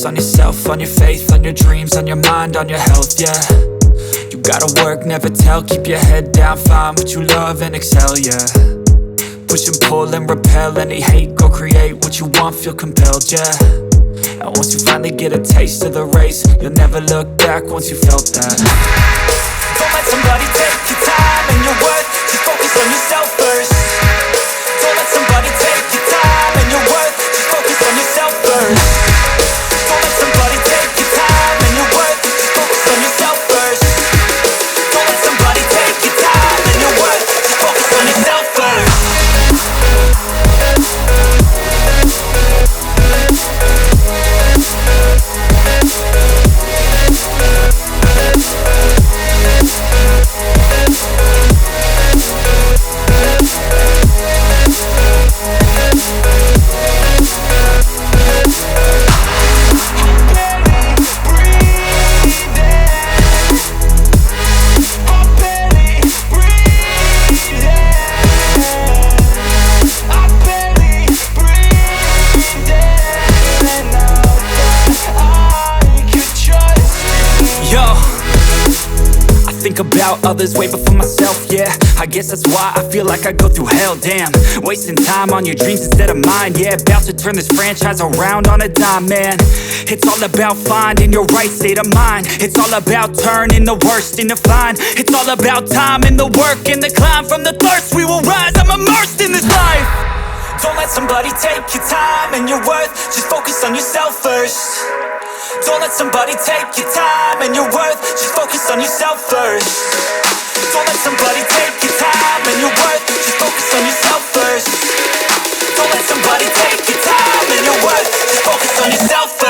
focus on yourself, on your faith, on your dreams, on your mind, on your health, yeah. You gotta work, never tell, keep your head down, find what you love and excel, yeah. Push and pull and repel any hate, go create what you want, feel compelled, yeah. And once you finally get a taste of the race, you'll never look back once you felt that. Don't let somebody take your time and your worth, just focus on yourself first. Don't let somebody take your time and your worth, just focus on yourself first. Don't let somebody take your time and your worth, just focus on yourself first. Don't let somebody take your time and your worth, just focus on yourself first. Think about others way before myself, yeah. I guess that's why I feel like I go through hell, damn. Wasting time on your dreams instead of mine, yeah. About to turn this franchise around on a dime, man. It's all about finding your right state of mind. It's all about turning the worst into fine. It's all about time and the work and the climb. From the thirst we will rise, I'm immersed in this life. Don't let somebody take your time and your worth, just focus on yourself first. Don't let somebody take your time and your worth, just focus on yourself first. Don't let somebody take your time and your worth, just focus on yourself first. Don't let somebody take your time and your worth, just focus on yourself first.